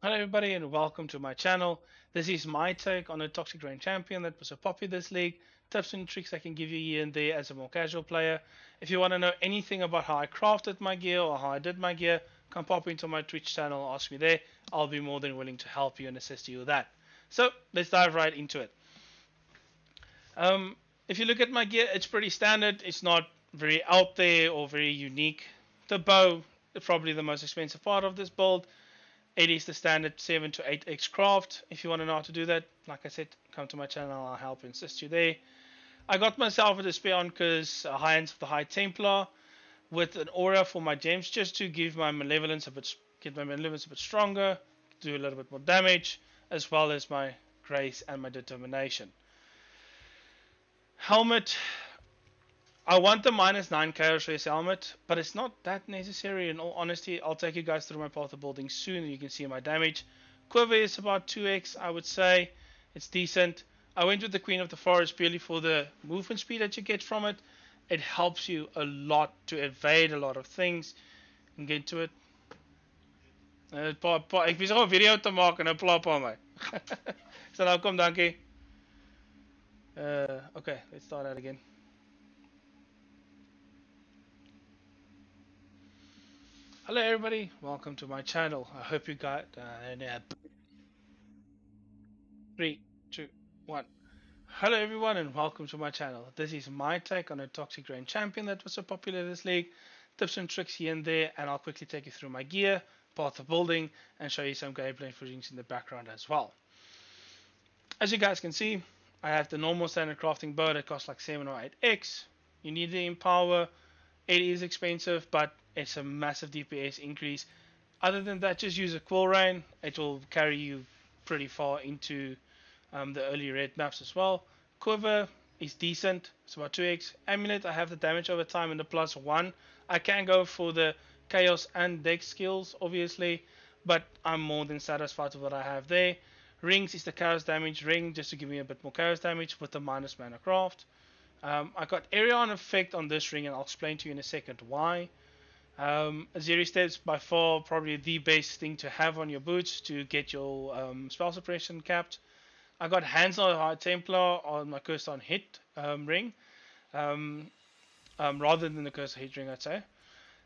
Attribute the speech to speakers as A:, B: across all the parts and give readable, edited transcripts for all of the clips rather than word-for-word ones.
A: Hello everybody and welcome to my channel. This is my take on a Toxic Rain champion that was a poppy this league, tips and tricks I can give you here and there as a more casual player. If you want to know anything about how I crafted my gear or how I did my gear, come pop into my Twitch channel, ask me there. I'll be more than willing to help you and assist you with that. So let's dive right into it. Um, if you look at my gear, it's pretty standard. It's not very out there or very unique. The bow is probably the most expensive part of this build. It is the standard 7 to 8x craft. If you want to know how to do that, like I said, come to my channel. I'll help and assist you there. I got myself a Despair because High Ends of the High Templar with an aura for my gems just to give my malevolence a bit, get my malevolence a bit stronger, do a little bit more damage, as well as my grace and my determination. Helmet. I want the -9 Chaos Race helmet, but it's not that necessary. In all honesty, I'll take you guys through my path of building soon. You can see my damage. Quiver is about 2x, I would say. It's decent. I went with the Queen of the Forest purely for the movement speed that you get from it. It helps you a lot to evade a lot of things. And get to it. Ek besig om 'n video te maak en 'n plop aan my. So nou kom, dankie. Okay, let's start that again. Hello everybody, welcome to my channel. I hope you got 3, 2, 1. Hello everyone and welcome to my channel. This is my take on a Toxic Rain champion that was so popular this league. Tips and tricks here and there, and I'll quickly take you through my gear, path of building, and show you some gameplay footage in the background as well. As you guys can see, I have the normal standard crafting bow that costs like 7 or 8x. You need the Empower. It is expensive, but it's a massive DPS increase. Other than that, just use a Quill Rain. It will carry you pretty far into the early red maps as well. Quiver is decent. It's about 2x. Amulet, I have the damage over time and the +1. I can go for the Chaos and Dex skills, obviously, but I'm more than satisfied with what I have there. Rings is the Chaos damage ring, just to give me a bit more Chaos damage with the minus mana craft. I got area on effect on this ring, and I'll explain to you in a second why. Azeri Steps by far probably the best thing to have on your boots to get your spell suppression capped. I got Hands on High Templar on my Curse on Hit ring, um, rather than the Curse Hit ring, I'd say.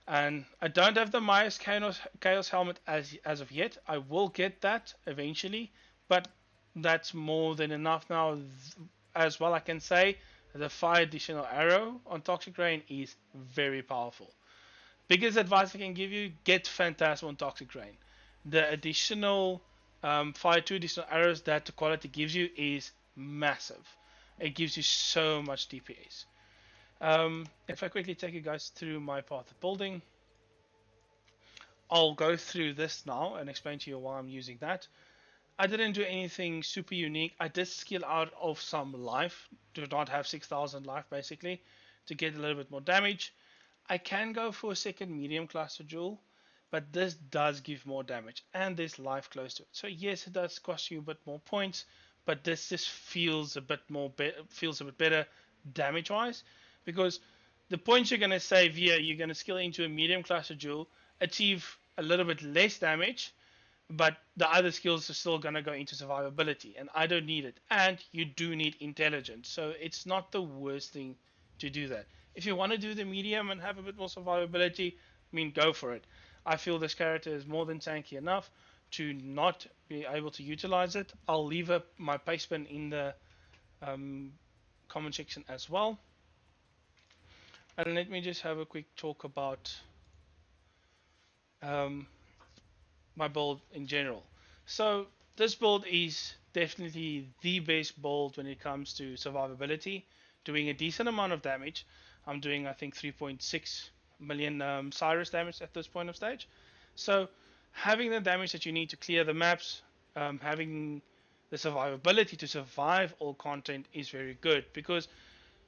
A: And I don't have the Myers Chaos Helmet as of yet. I will get that eventually, but that's more than enough now. As well, I can say the 5 additional arrow on Toxic Rain is very powerful. Biggest advice I can give you: get Phantasm on Toxic Rain. The additional fire 2 additional arrows that the quality gives you is massive. It gives you so much DPS. If I quickly take you guys through my path of building, I'll go through this now and explain to you why I'm using that. I didn't do anything super unique. I did skill out of some life, do not have 6,000 life basically, to get a little bit more damage. I can go for a second medium cluster jewel, but this does give more damage and there's life close to it. So yes, it does cost you a bit more points, but this just feels a bit better damage wise, because the points you're going to save here, you're going to skill into a medium cluster jewel, achieve a little bit less damage, but the other skills are still going to go into survivability, and I don't need it. And you do need intelligence, so it's not the worst thing to do that. If you want to do the medium and have a bit more survivability, I mean, go for it. I feel this character is more than tanky enough to not be able to utilize it. I'll leave my paste bin in the comment section as well. And let me just have a quick talk about um, my build in general. So this build is definitely the best build when it comes to survivability, doing a decent amount of damage. I'm doing, I think, 3.6 million Cyrus damage at this point of stage. So having the damage that you need to clear the maps, having the survivability to survive all content is very good, because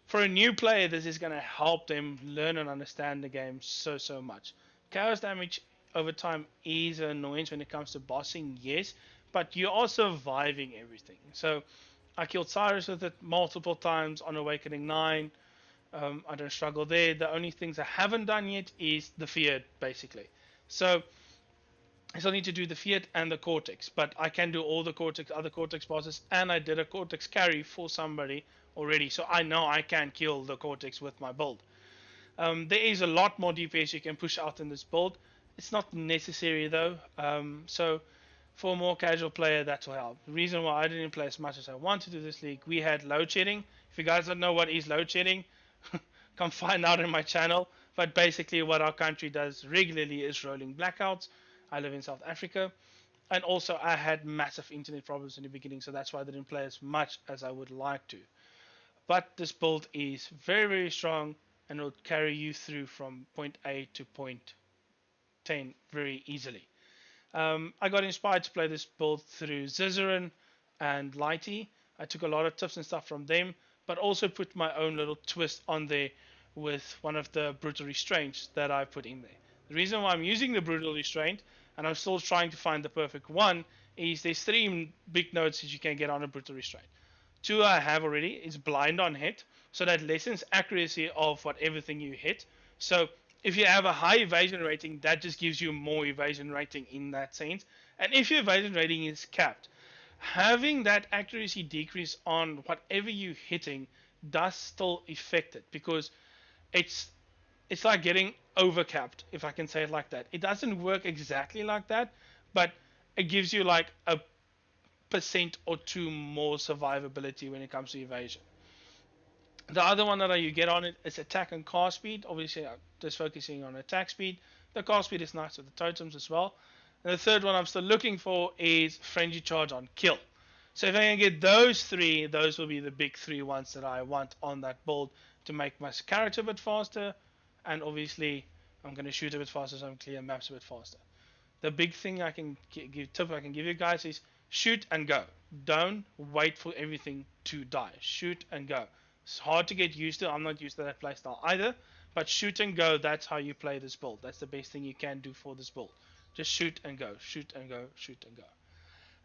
A: for a new player this is going to help them learn and understand the game so much. Chaos damage over time is an annoyance when it comes to bossing, yes, but you are surviving everything. So I killed Cyrus with it multiple times on Awakening 9. I don't struggle there. The only things I haven't done yet is the feared, basically. So I still need to do the Fiat and the Cortex, but I can do all the Cortex, other Cortex bosses, and I did a Cortex carry for somebody already, so I know I can kill the Cortex with my build. There is a lot more DPS you can push out in this build. It's not necessary though, so for a more casual player, that will help. The reason why I didn't play as much as I wanted to this league, we had load shedding. If you guys don't know what is load shedding, come find out in my channel. But basically, what our country does regularly is rolling blackouts. I live in South Africa, and also I had massive internet problems in the beginning, so that's why I didn't play as much as I would like to. But this build is very, very strong and will carry you through from point A to point 10 very easily. I got inspired to play this build through Zizaran and Lighty. I took a lot of tips and stuff from them, but also put my own little twist on there with one of the Brutal Restraints that I put in there. The reason why I'm using the Brutal Restraint, and I'm still trying to find the perfect one, is there's three big notes that you can get on a Brutal Restraint. Two I have already is blind on hit, so that lessens accuracy of what everything you hit. So if you have a high evasion rating, that just gives you more evasion rating in that sense. And if your evasion rating is capped, having that accuracy decrease on whatever you're hitting does still affect it, because it's it's like getting overcapped, if I can say it like that. It doesn't work exactly like that, but it gives you like a percent or two more survivability when it comes to evasion. The other one that you get on it is attack and cast speed. Obviously, I'm just focusing on attack speed. The cast speed is nice with the totems as well. And the third one I'm still looking for is frenzy charge on kill. So if I can get those three, those will be the big three ones that I want on that build to make my character a bit faster, and obviously I'm going to shoot a bit faster, so I'm clear maps a bit faster. The big thing I can tip I can give you guys is shoot and go. Don't wait for everything to die. Shoot and go. It's hard to get used to. I'm not used to that playstyle either. But shoot and go, that's how you play this build. That's the best thing you can do for this build. Just shoot and go, shoot and go, shoot and go.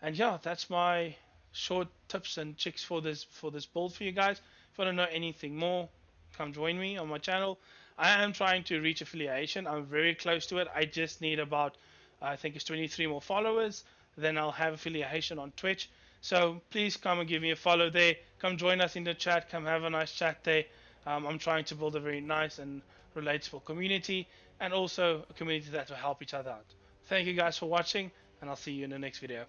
A: And yeah, that's my short tips and tricks for this build for you guys. If you want to know anything more, come join me on my channel. I am trying to reach affiliation. I'm very close to it. I just need about, I think it's 23 more followers. Then I'll have affiliation on Twitch. So please come and give me a follow there. Come join us in the chat. Come have a nice chat there. I'm trying to build a very nice and relatable community, and also a community that will help each other out. Thank you guys for watching, and I'll see you in the next video.